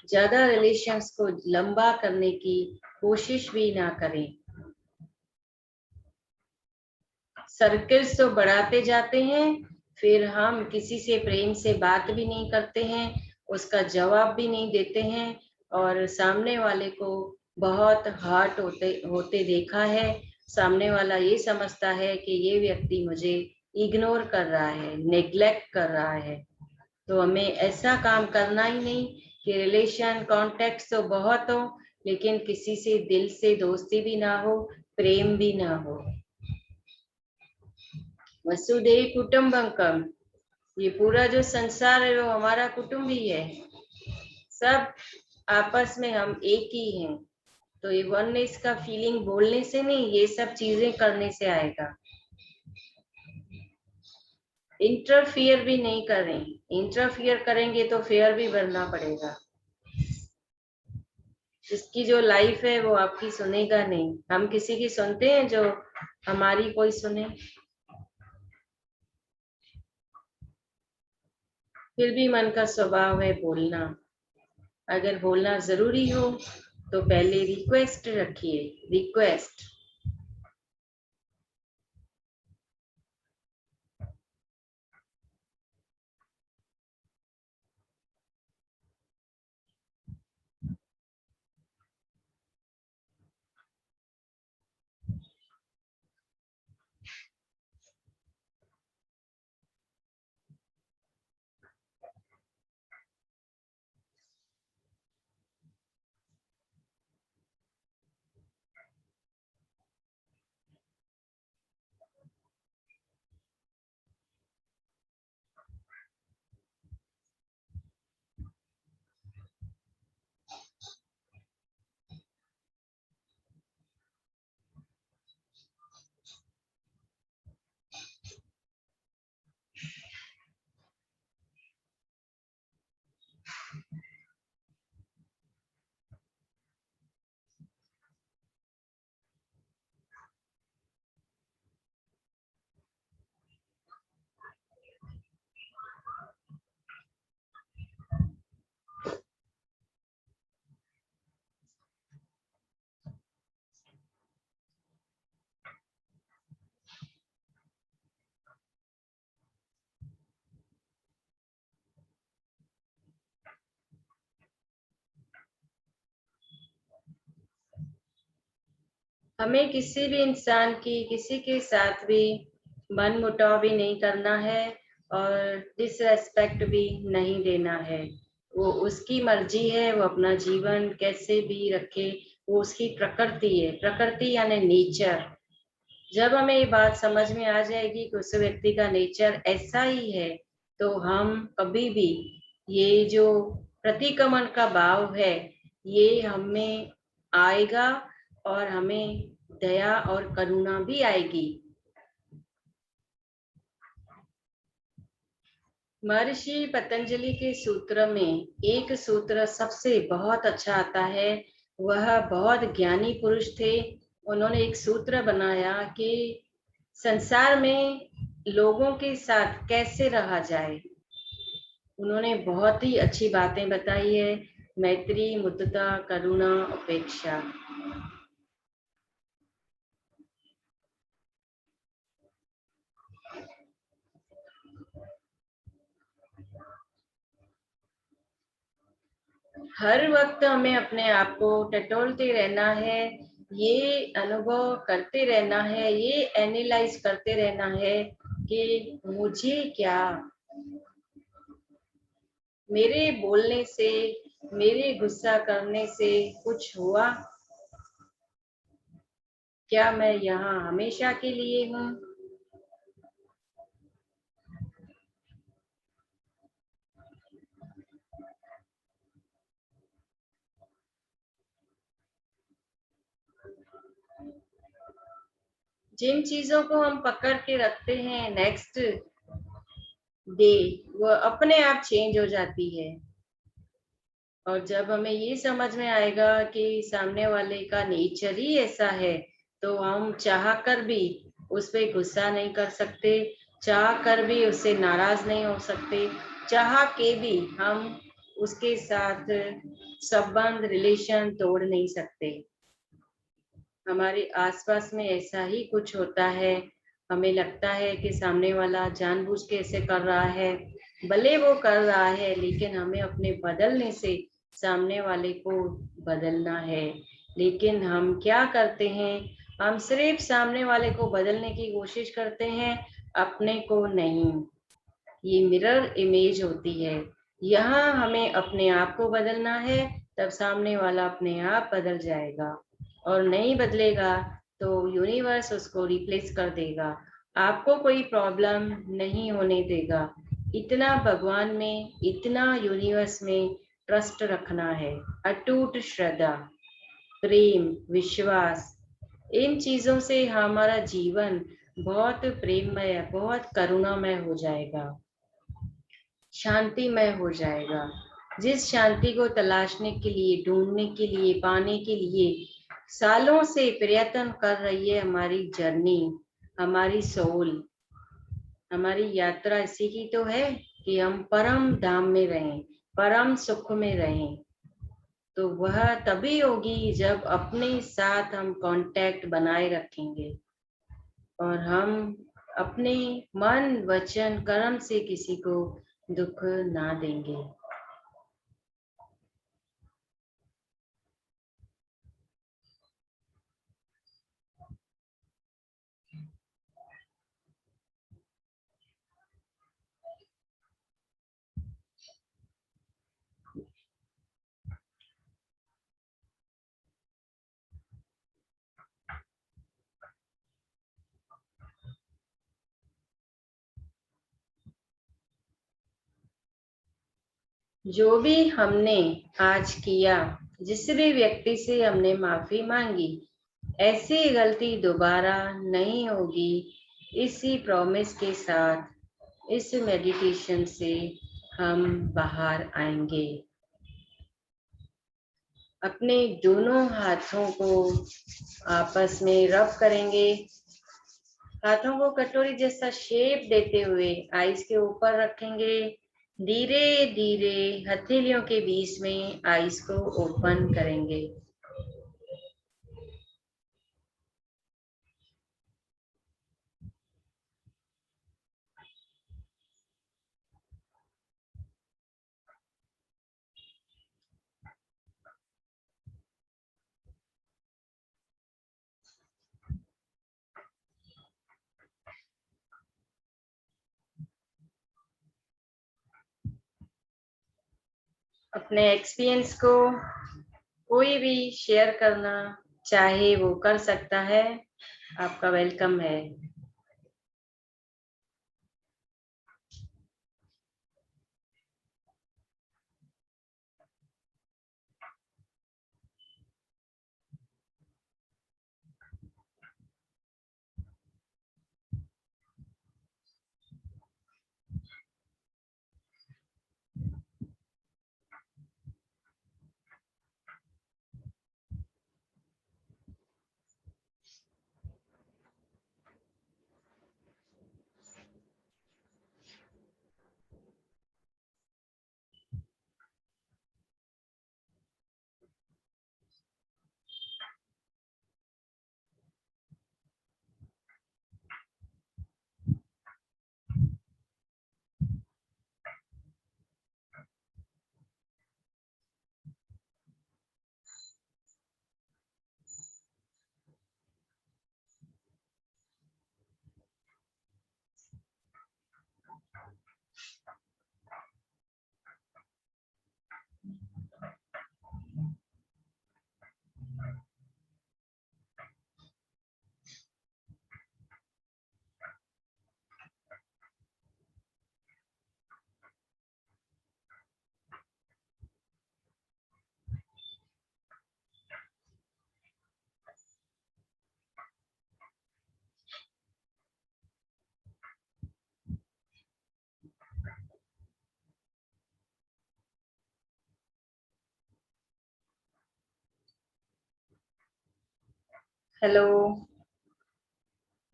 ज्यादा रिलेशंस को लंबा करने की कोशिश भी ना करें। सर्कल्स तो बढ़ाते जाते हैं, फिर हम किसी से प्रेम से बात भी नहीं करते हैं, उसका जवाब भी नहीं देते हैं, और सामने वाले को बहुत हर्ट होते होते देखा है। सामने वाला ये समझता है कि ये व्यक्ति मुझे इग्नोर कर रहा है, नेग्लेक्ट कर रहा है। तो हमें ऐसा काम करना ही नहीं कि रिलेशन कॉन्टेक्ट तो बहुत हो, लेकिन किसी से दिल से दोस्ती भी ना हो, प्रेम भी ना हो। वसुदेव कुटुंबकम, ये पूरा जो संसार है वो हमारा कुटुंब ही है। सब आपस में हम एक ही हैं। तो ये वननेस का फीलिंग बोलने से नहीं, ये सब चीजें करने से आएगा। इंटरफियर भी नहीं करें, इंटरफियर करेंगे तो फेयर भी भरना पड़ेगा। जिसकी जो लाइफ है वो आपकी सुनेगा नहीं। हम किसी की सुनते हैं जो हमारी कोई सुने? फिर भी मन का स्वभाव है बोलना। अगर बोलना जरूरी हो तो पहले रिक्वेस्ट रखिए, रिक्वेस्ट। हमें किसी भी इंसान की किसी के साथ भी मन मुटाव भी नहीं करना है और डिसरेस्पेक्ट भी नहीं देना है। वो उसकी मर्जी है, वो अपना जीवन कैसे भी रखे, वो उसकी प्रकृति है। प्रकृति यानी नेचर। जब हमें ये बात समझ में आ जाएगी कि उस व्यक्ति का नेचर ऐसा ही है, तो हम कभी भी ये जो प्रतिक्रमण का भाव है ये हमें आएगा और हमें दया और करुणा भी आएगी। महर्षि पतंजलि के सूत्र में एक सूत्र सबसे बहुत अच्छा आता है। वह बहुत ज्ञानी पुरुष थे। उन्होंने एक सूत्र बनाया कि संसार में लोगों के साथ कैसे रहा जाए। उन्होंने बहुत ही अच्छी बातें बताई है। मैत्री, मुदिता, करुणा, उपेक्षा। हर वक्त हमें अपने आप को टटोलते रहना है, ये अनुभव करते रहना है, ये एनालाइज करते रहना है कि मुझे क्या, मेरे बोलने से, मेरे गुस्सा करने से कुछ हुआ? क्या मैं यहाँ हमेशा के लिए हूँ? जिन चीजों को हम पकड़ के रखते हैं, नेक्स्ट दे, वो अपने आप चेंज हो जाती है। और जब हमें ये समझ में आएगा कि सामने वाले का नेचर ही ऐसा है, तो हम चाह कर भी उस पे गुस्सा नहीं कर सकते, चाह कर भी उससे नाराज नहीं हो सकते, चाह के भी हम उसके साथ संबंध रिलेशन तोड़ नहीं सकते। हमारे आसपास में ऐसा ही कुछ होता है। हमें लगता है कि सामने वाला जानबूझ के ऐसे कर रहा है, भले वो कर रहा है, लेकिन हमें अपने बदलने से सामने वाले को बदलना है। लेकिन हम क्या करते हैं, हम सिर्फ सामने वाले को बदलने की कोशिश करते हैं, अपने को नहीं। ये मिरर इमेज होती है। यहाँ हमें अपने आप को बदलना है, तब सामने वाला अपने आप बदल जाएगा। और नहीं बदलेगा तो यूनिवर्स उसको रिप्लेस कर देगा, आपको कोई प्रॉब्लम नहीं होने देगा। इतना भगवान में, इतना यूनिवर्स में ट्रस्ट रखना है, अटूट श्रद्धा, प्रेम, विश्वास। इन चीजों से हमारा जीवन बहुत प्रेममय, बहुत करुणामय हो जाएगा, शांतिमय हो जाएगा। जिस शांति को तलाशने के लिए, ढूंढने के लिए, पाने के लिए सालों से प्रयत्न कर रही है हमारी जर्नी, हमारी सोल, हमारी यात्रा इसी की तो है कि हम परम धाम में रहें, परम सुख में रहें। तो वह तभी होगी जब अपने साथ हम कांटेक्ट बनाए रखेंगे और हम अपने मन, वचन, कर्म से किसी को दुख ना देंगे। जो भी हमने आज किया, जिस भी व्यक्ति से हमने माफी मांगी, ऐसी गलती दोबारा नहीं होगी। इसी प्रॉमिस के साथ इस मेडिटेशन से हम बाहर आएंगे। अपने दोनों हाथों को आपस में रब करेंगे, हाथों को कटोरी जैसा शेप देते हुए आइस के ऊपर रखेंगे। धीरे धीरे हथेलियों के बीच में आइस को ओपन करेंगे। अपने एक्सपीरियंस को कोई भी शेयर करना चाहे वो कर सकता है, आपका वेलकम है। हेलो,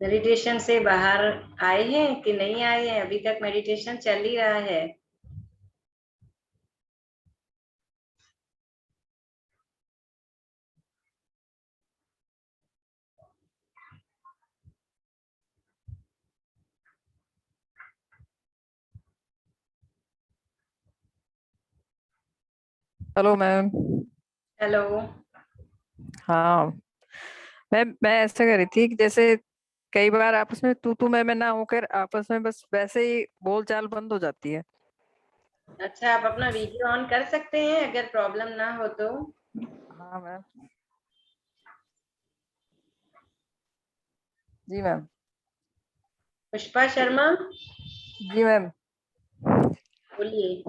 मेडिटेशन से बाहर आए हैं कि नहीं आए हैं? अभी तक मेडिटेशन चल ही रहा है। Hello ma'am. हेलो। हाँ मैम, मैं ऐसा कह रही थी कि जैसे कई बार आपस में तू मैं ना होकर आपस में बस वैसे ही बोलचाल बंद हो जाती है। अच्छा, आप अपना वीडियो ऑन कर सकते हैं अगर प्रॉब्लम ना हो तो। हाँ मैम। जी मैम। पुष्पा शर्मा, जी मैम। बोलिए।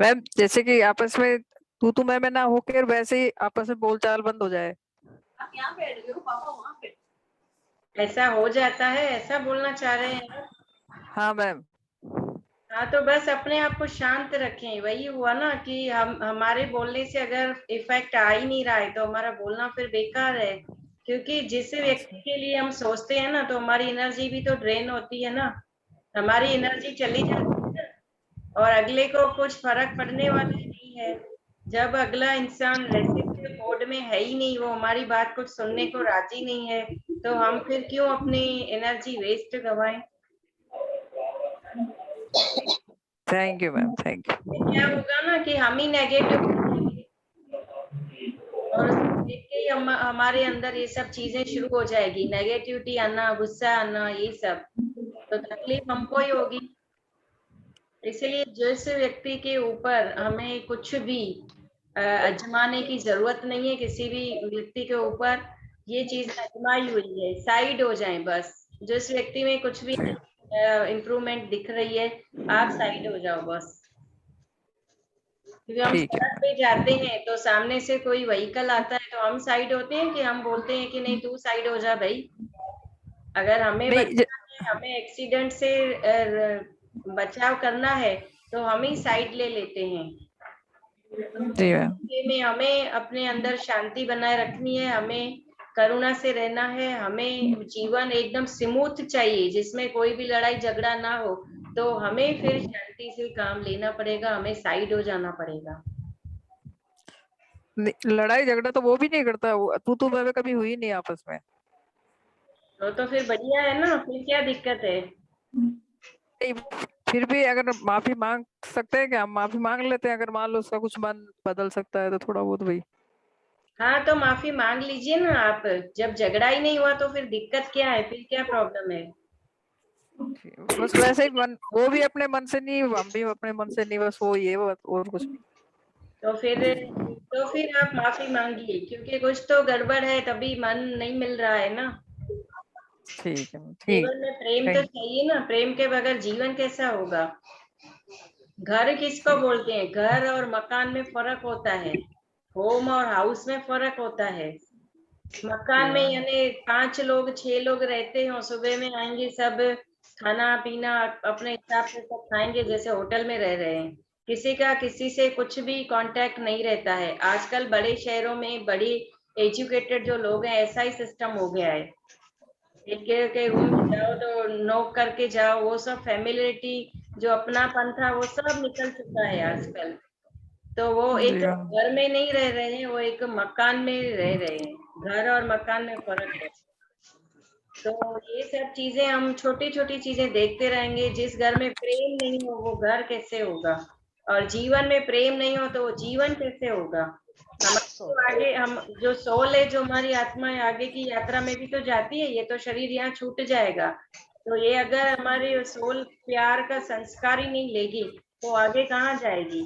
मैम जैसे कि आपस में तू मैं ना होकर वैसे ही आपस में बोलचाल बंद हो जाए। आप यहाँ बैठ गए हो, पापा वहाँ पे। ऐसा हो जाता है, ऐसा बोलना चाह रहे हैं आप? हाँ मैम। हाँ, तो बस अपने आप को शांत रखें। वही हुआ ना कि हम हमारे बोलने से अगर इफेक्ट आ ही नहीं रहा है तो हमारा बोलना फिर बेकार है। क्योंकि जिस व्यक्ति अच्छा। के लिए हम सोचते हैं ना, तो हमारी एनर्जी भी तो ड्रेन होती है ना। हमारी एनर्जी चली जाती है ना, और अगले को कुछ फर्क पड़ने वाला ही नहीं है। जब अगला इंसान रेसिप्टिव मोड में है ही नहीं, वो हमारी बात कुछ सुनने को राजी नहीं है, तो हम फिर क्यों अपनी एनर्जी वेस्ट गवाएं? थैंक यू मैम, थैंक फिर क्या यू। होगा ना कि हम ही नेगेटिव हो जाएंगे, और उसको देख के ही हमारे अंदर ये सब चीजें शुरू हो जाएगी, नेगेटिविटी आना, गुस्सा आना, ये सब। तो तकलीफ हमको ही होगी। इसलिए जिस व्यक्ति के ऊपर हमें कुछ भी आजमाने की जरूरत नहीं है, किसी भी व्यक्ति के ऊपर ये चीज आजमाई हुई है, साइड हो जाएं बस। जिस व्यक्ति में कुछ भी ठीक। इम्प्रूवमेंट दिख रही है, आप साइड हो जाओ बस। क्योंकि हम ठीक सड़क है। पे जाते हैं तो सामने से कोई व्हीकल आता है तो हम साइड होते हैं कि हम बोलते हैं कि नहीं तू साइड हो जा भाई। अगर हमें नहीं बचना है, हमें एक्सीडेंट से बचाव करना है, तो हम ही साइड ले लेते हैं। जी मैम। में हमें अपने अंदर शांति बनाए रखनी है, हमें करुणा से रहना है, हमें जीवन एकदम स्मूथ चाहिए जिसमें कोई भी लड़ाई झगड़ा ना हो। तो हमें फिर शांति से काम लेना पड़ेगा, हमें साइड हो जाना पड़ेगा। लड़ाई झगड़ा तो वो भी नहीं करता, तू मैं कभी हुई नहीं आपस में। तो फिर बढ़िया है ना, फिर क्या दिक्कत है? नहीं, फिर भी अगर माफी मांग सकते हैं क्या? हम माफी मांग लेते हैं, अगर मान लो उसका कुछ मन बदल सकता है तो थोड़ा बहुत भाई। हाँ, तो माफी मांग लीजिए ना आप। जब झगड़ा ही नहीं हुआ तो फिर दिक्कत क्या है, फिर क्या प्रॉब्लम है? बस वैसे ही मन, वो भी अपने मन से नहीं, हम भी अपने मन से नहीं, बस वो ये बस और कुछ नहीं। तो फिर आप माफी मांगिए, क्योंकि कुछ तो गड़बड़ है, तभी मन नहीं मिल रहा है ना। ठीक है, ठीक। जीवन में प्रेम तो थैंक। चाहिए ना, प्रेम के बगैर जीवन कैसा होगा? घर किसको ठीक। बोलते हैं? घर और मकान में फर्क होता है, होम और हाउस में फर्क होता है। मकान ठीक में है। यानी 5 लोग 6 लोग रहते हो, सुबह में आएंगे सब, खाना पीना अपने हिसाब से सब खाएंगे जैसे होटल में रह रहे हैं। किसी का किसी से कुछ भी कांटेक्ट नहीं रहता है। आजकल बड़े शहरों में बड़ी एजुकेटेड जो लोग हैं, ऐसा ही सिस्टम हो गया है। एक के रूम में जाओ तो नॉक करके जाओ, वो सब फैमिलिटी जो अपनापन था वो सब निकल चुका है आजकल। तो वो जी एक मैम। घर में नहीं रह रहे हैं, वो एक मकान में रह रहे हैं। घर और मकान में फर्क है। तो ये सब चीजें हम छोटी छोटी चीजें देखते रहेंगे। जिस घर में प्रेम नहीं हो वो घर कैसे होगा? और जीवन में प्रेम नहीं हो तो वो जीवन कैसे होगा? हमारे तो आगे, हम जो सोल है, जो हमारी आत्मा है, आगे की यात्रा में भी तो जाती है। ये तो शरीर यहाँ छूट जाएगा। तो ये अगर हमारी सोल प्यार का संस्कार ही नहीं लेगी तो आगे कहाँ जाएगी?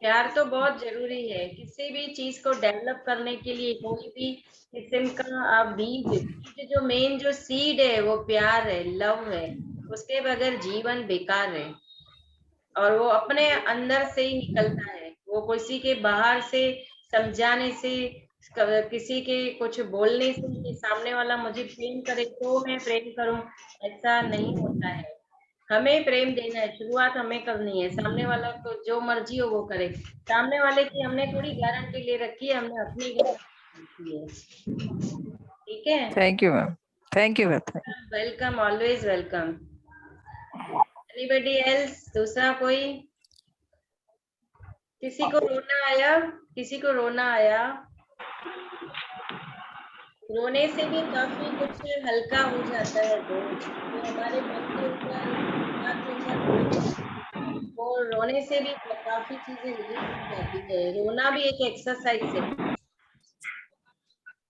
प्यार तो बहुत जरूरी है किसी भी चीज को डेवलप करने के लिए। कोई भी किस्म का आप बीज बीज जो मेन जो सीड है वो प्यार है, लव है। उसके बगैर जीवन बेकार है। और वो अपने अंदर से ही निकलता है, वो किसी के बाहर से समझाने से, किसी के कुछ बोलने से कि सामने वाला मुझे प्रेम करे तो मैं प्रेम करूं, ऐसा नहीं होता है। हमें प्रेम देना है, शुरुआत हमें करनी है। सामने वाला को जो मर्जी हो वो करे। सामने वाले की हमने थोड़ी गारंटी ले रखी है, हमने अपनी गारंटी ठीक है, thank you ma'am, thank you ma'am. Welcome, always welcome. Anybody else? दूसरा कोई? किसी को रोना आया? किसी को रोना आया? रोने से भी काफी कुछ हल्का हो जाता है बोझ, जो हमारे मन के ऊपर, दिमाग के ऊपर बोझ है, वो रोने से भी काफी चीजें रिलीज हो जाती है। रोना भी एक एक्सरसाइज है।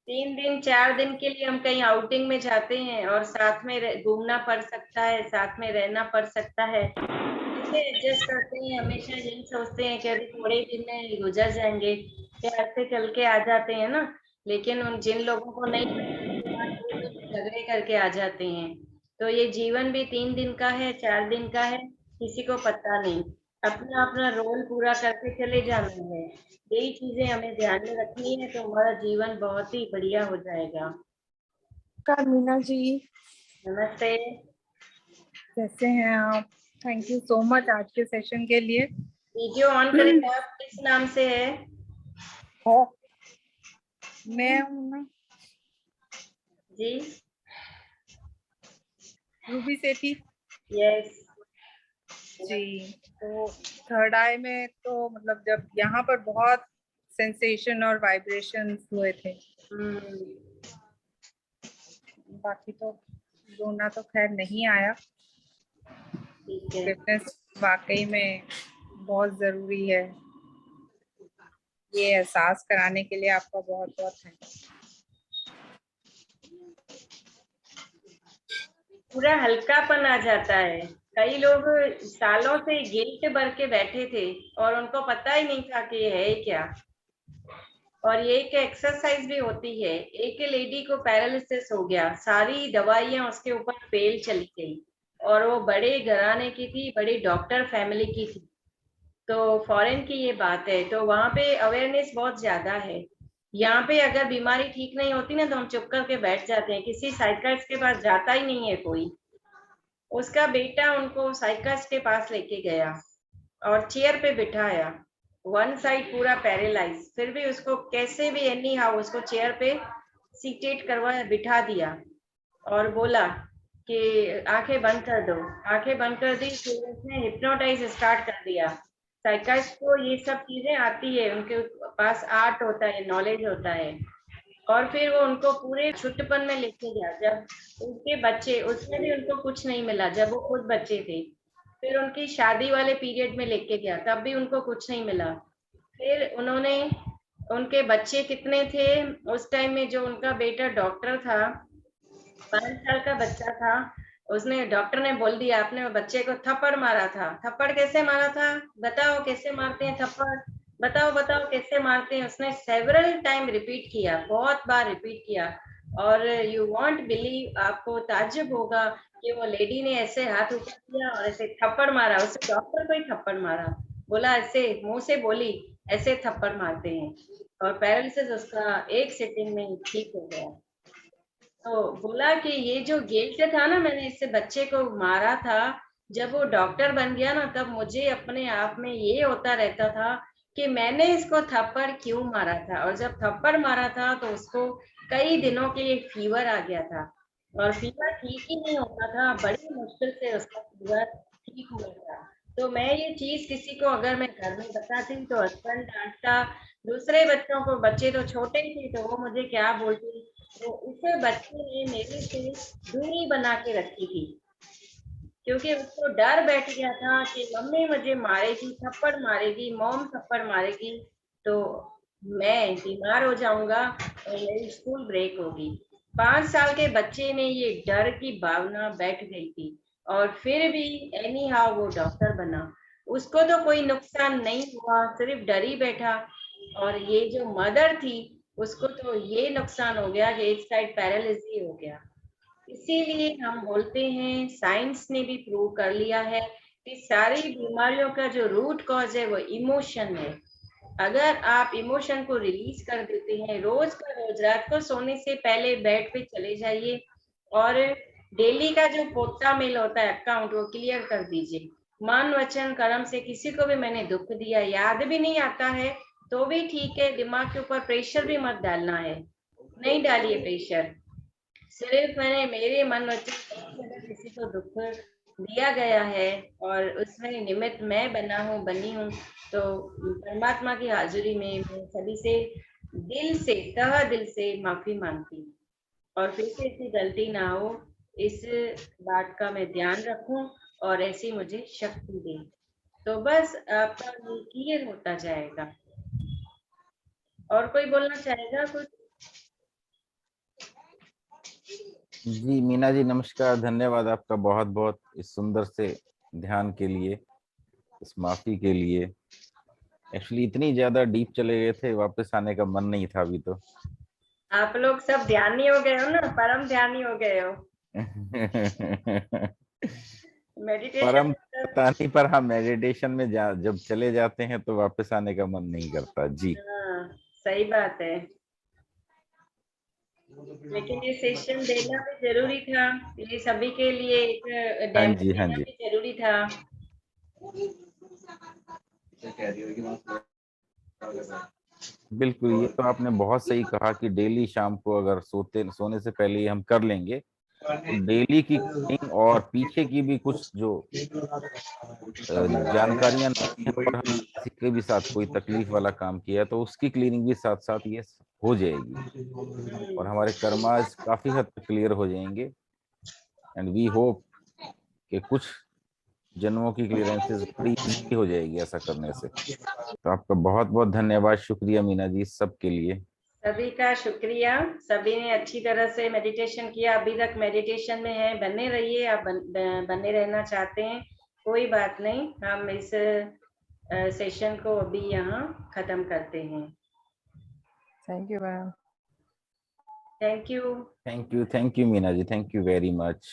3 दिन 4 दिन के लिए हम कहीं आउटिंग में जाते हैं और साथ में घूमना पड़ सकता है, साथ में रहना पड़ सकता है, कैसे एडजस्ट करते हैं? हमेशा यही सोचते हैं कि अभी थोड़े दिन में गुजर जाएंगे, प्यार से चल के आ जाते हैं ना। लेकिन उन जिन लोगों को नहीं पता, वो लोग झगड़े करके आ जाते हैं। तो ये जीवन भी 3 दिन का है, 4 दिन का है, किसी को पता नहीं। अपना अपना रोल पूरा करके चले जाना है। यही चीजें हमें ध्यान में रखनी है, तो हमारा जीवन बहुत ही बढ़िया हो जाएगा। मीना जी, नमस्ते। कैसे हैं आप? थैंक यू सो मच आज के सेशन के लिए। वीडियो ऑन करें। आप किस नाम से है? मैं हूँ ना जी, रूबी सेठी यस जी। तो थर्ड आई में तो मतलब जब यहाँ पर बहुत सेंसेशन और वाइब्रेशंस हुए थे, बाकी तो रोना तो खैर नहीं आया। ठीक है। फिटनेस वाकई में बहुत जरूरी है। ये एहसास कराने के लिए आपका बहुत बहुत थैंक। पूरा हल्कापन आ जाता है। कई लोग सालों से गिल्ट भर के बैठे थे और उनको पता ही नहीं था कि ये है क्या। और ये एक एक्सरसाइज भी होती है। एक लेडी को पैरालिसिस हो गया, सारी दवाइयां उसके ऊपर फेल चली गई, और वो बड़े घराने की थी, बड़ी डॉक्टर फैमिली की थी। तो फॉरेन की ये बात है, तो वहां पे अवेयरनेस बहुत ज्यादा है। यहाँ पे अगर बीमारी ठीक नहीं होती ना, तो हम चुप करके बैठ जाते हैं, किसी साइकियाट्रिस्ट के पास जाता ही नहीं है कोई। उसका बेटा उनको साइकियाट्रिस्ट के पास लेके गया और चेयर पे बिठाया, वन साइड पूरा पैरालाइज, फिर भी उसको कैसे भी एनी हाउ उसको चेयर पे सीटेट करवाया, बिठा दिया, और बोला कि आंखें बंद कर दो। आंखें बंद कर दी, फिर उसने हिप्नोटाइज स्टार्ट कर दिया। साइकियाट्रिस्ट को ये सब चीजें आती है, उनके पास आर्ट होता है, नॉलेज होता है। और फिर वो उनको पूरे छुट्टपन में लेके गया। जब उनके बच्चे, उसमें भी उनको कुछ नहीं मिला जब वो खुद बच्चे थे। फिर उनकी शादी वाले पीरियड में लेके गया, तब भी उनको कुछ नहीं मिला। फिर उन्होंने, उनके बच्चे कितने थे उस टाइम में, जो उनका बेटा डॉक्टर था, 5 साल का बच्चा था, उसने, डॉक्टर ने बोल दिया आपने बच्चे को थप्पड़ मारा था। थप्पड़ कैसे मारा था? बताओ कैसे मारते हैं थप्पड़, बताओ बताओ कैसे मारते हैं। उसने सेवरल टाइम रिपीट किया, बहुत बार रिपीट किया। और यू वॉन्ट बिलीव, आपको ताज्जुब होगा कि वो लेडी ने ऐसे हाथ ऊपर किया और ऐसे थप्पड़ मारा। उसने डॉक्टर को ही थप्पड़ मारा, बोला ऐसे मुंह से बोली ऐसे थप्पड़ मारते हैं। और पैरालिसिस उसका एक सेकंड में ठीक हो गया। तो बोला कि ये जो गिल्ट था ना, मैंने इससे बच्चे को मारा था, जब वो डॉक्टर बन गया ना, तब मुझे अपने आप में ये होता रहता था कि मैंने इसको थप्पड़ क्यों मारा था। और जब थप्पड़ मारा था तो उसको कई दिनों के लिए फीवर आ गया था, और फीवर ठीक ही नहीं होता था, बड़ी मुश्किल से उसका फीवर ठीक हुआ था। तो मैं ये चीज किसी को अगर मैं घर में बताती तो हस्बैंड डांटता, दूसरे बच्चों को, बच्चे तो छोटे ही थे तो वो मुझे क्या बोलती। तो उसे बच्चे ने मेरे से दूरी बना के रखी थी, क्योंकि उसको डर बैठ गया था कि मम्मी मुझे मारेगी, थप्पड़ मारेगी, मॉम थप्पड़ मारेगी, तो मैं बीमार हो जाऊंगा और मेरी स्कूल ब्रेक होगी। 5 साल के बच्चे में ये डर की भावना बैठ गई थी, और फिर भी एनी हाउ वो डॉक्टर बना। उसको तो कोई नुकसान नहीं हुआ, सिर्फ डर ही बैठा। और ये जो मदर थी, उसको तो ये नुकसान हो गया कि एक साइड पैरालिसिस हो गया। इसीलिए हम बोलते हैं, साइंस ने भी प्रूव कर लिया है कि सारी बीमारियों का जो रूट कॉज है वो इमोशन है। अगर आप इमोशन को रिलीज कर देते हैं, रोज का रोज रात को सोने से पहले बेड पे चले जाइए और डेली का जो पोटा मेल होता है अकाउंट, वो क्लियर कर दीजिए। मन वचन कर्म से किसी को भी मैंने दुख दिया याद भी नहीं आता है, तो भी ठीक है, दिमाग के ऊपर प्रेशर भी मत डालना है, नहीं डालिए प्रेशर। सिर्फ मैंने मेरे मन वचन अगर किसी को दुख दिया गया है और उसमें निमित्त मैं बनी हूँ, तो परमात्मा की हाजिरी में मैं सभी से दिल से, तह दिल से माफी मांगती हूँ, और फिर से ऐसी गलती ना हो, इस बात का मैं ध्यान रखूं और ऐसी मुझे शक्ति दे। तो बस आपका क्लियर होता जाएगा। और कोई बोलना चाहेगा कुछ? जी मीना जी नमस्कार, धन्यवाद आपका बहुत बहुत इस सुंदर से ध्यान के लिए, इस माफी के लिए। एक्चुअली इतनी ज्यादा डीप चले गए थे, वापस आने का मन नहीं था अभी तो। आप लोग सब ध्यानी हो गए हो ना, परम ध्यानी हो गए हो। मेडिटेशन परम पता नहीं, पर हाँ मेडिटेशन में जब चले जाते हैं तो वापस आने का मन नहीं करता जी। हाँ, सही बात है। लेकिन ये सेशन देना भी जरूरी था, ये सभी के लिए एक हाँ डेमो जी हाँ देना जी, भी जरूरी था। बिल्कुल। ये तो आपने बहुत सही कहा कि डेली शाम को अगर सोने से पहले ही हम कर लेंगे तो डेली की cleaning और पीछे की भी कुछ जो जानकारियां नहीं है और हम किसी के भी साथ कोई तकलीफ वाला काम किया है, तो उसकी क्लीनिंग भी साथ साथ ये हो जाएगी और हमारे कर्मास काफी हद तक क्लियर हो जाएंगे। एंड वी होप कि कुछ जन्मों की क्लियरेंसेस बड़ी इजी हो जाएगी ऐसा करने से। तो आपका बहुत बहुत धन्यवाद, शुक्रिया मीना जी इस सब के लिए। सभी का शुक्रिया, सभी ने अच्छी तरह से मेडिटेशन किया, अभी तक मेडिटेशन में है, बने रहिए। आप बने रहना चाहते हैं, कोई बात नहीं, हम इस सेशन को अभी यहाँ खत्म करते हैं। Thank you ma'am. Thank you. Thank you Meena ji, thank you very much.